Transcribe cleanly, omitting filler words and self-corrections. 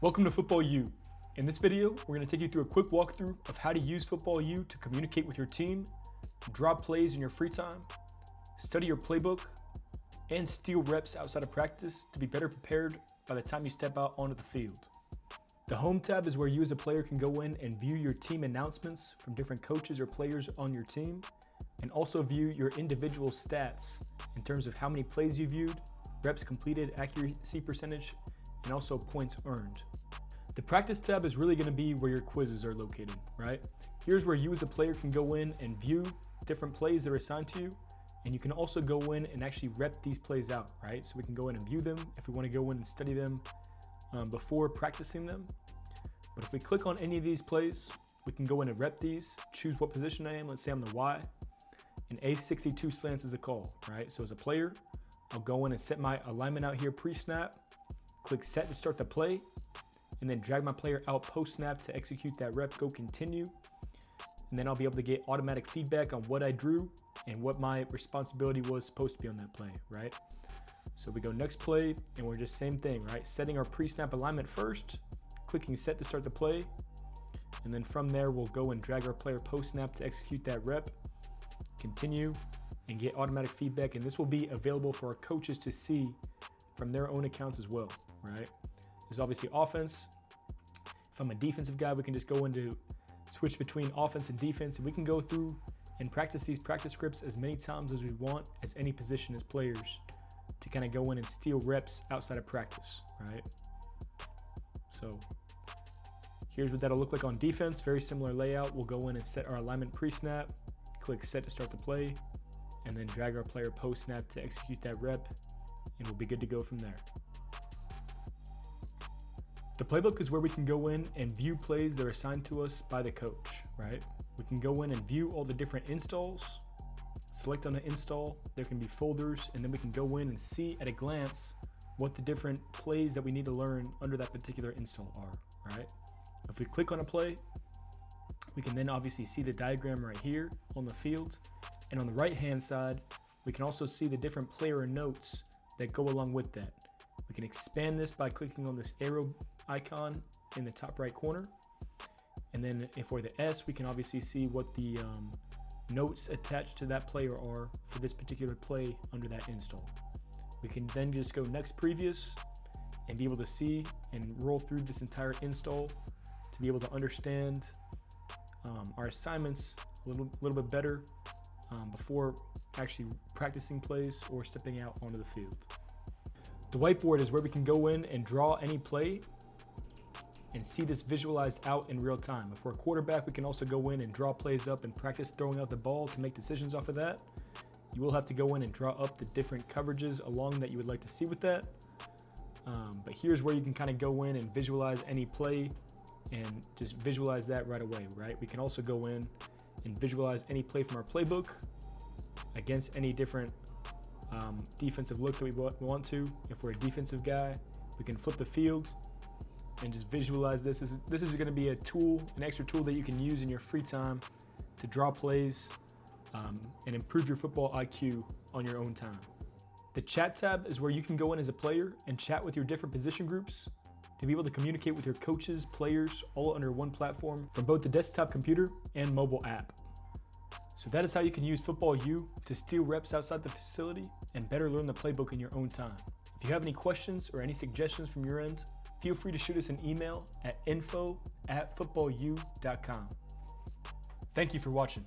Welcome to FootballU. In this video, we're going to take you through a quick walkthrough of how to use FootballU to communicate with your team, draw plays in your free time, study your playbook, and steal reps outside of practice to be better prepared by the time you step out onto the field. The Home tab is where you as a player can go in and view your team announcements from different coaches or players on your team, and also view your individual stats in terms of how many plays you viewed, reps completed, accuracy percentage, and also points earned. The Practice tab is really going to be where your quizzes are located, right? Here's where you as a player can go in and view different plays that are assigned to you, and you can also go in and actually rep these plays out, right? So we can go in and view them if we want to go in and study them before practicing them. But if we click on any of these plays, we can go in and rep these, choose what position I am. Let's say I'm the Y, and A62 slants is the call, right? So as a player, I'll go in and set my alignment out here pre-snap, click set to start the play, and then drag my player out post-snap to execute that rep, go continue. And then I'll be able to get automatic feedback on what I drew and what my responsibility was supposed to be on that play, right? So we go next play, and we're just same thing, right? Setting our pre-snap alignment first, clicking set to start the play, and then from there, we'll go and drag our player post-snap to execute that rep, continue, and get automatic feedback. And this will be available for our coaches to see from their own accounts as well, right? There's obviously offense. If I'm a defensive guy, we can just go into switch between offense and defense, and we can go through and practice these practice scripts as many times as we want as any position as players to kind of go in and steal reps outside of practice, right? So here's what that'll look like on defense. Very similar layout. We'll go in and set our alignment pre-snap, click set to start the play, and then drag our player post-snap to execute that rep, and we'll be good to go from there. The playbook is where we can go in and view plays that are assigned to us by the coach, right? We can go in and view all the different installs, select on an install, there can be folders, and then we can go in and see at a glance what the different plays that we need to learn under that particular install are, right? If we click on a play, we can then obviously see the diagram right here on the field. And on the right-hand side, we can also see the different player notes that go along with that. We can expand this by clicking on this arrow icon in the top right corner. And then if we're the S, we can obviously see what the notes attached to that player are for this particular play under that install. We can then just go next previous and be able to see and roll through this entire install to be able to understand our assignments a little bit better before actually practicing plays or stepping out onto the field. The whiteboard is where we can go in and draw any play and see this visualized out in real time. If we're a quarterback, we can also go in and draw plays up and practice throwing out the ball to make decisions off of that. You will have to go in and draw up the different coverages along that you would like to see with that. But here's where you can kind of go in and visualize any play and just visualize that right away, right? We can also go in and visualize any play from our playbook against any different defensive look that we want to. If we're a defensive guy, we can flip the field and just visualize this. This is going to be a tool, an extra tool that you can use in your free time to draw plays and improve your football IQ on your own time. The Chat tab is where you can go in as a player and chat with your different position groups to be able to communicate with your coaches, players, all under one platform from both the desktop computer and mobile app. So that is how you can use FootballU to steal reps outside the facility and better learn the playbook in your own time. If you have any questions or any suggestions from your end, feel free to shoot us an email at info@footballu.com. Thank you for watching.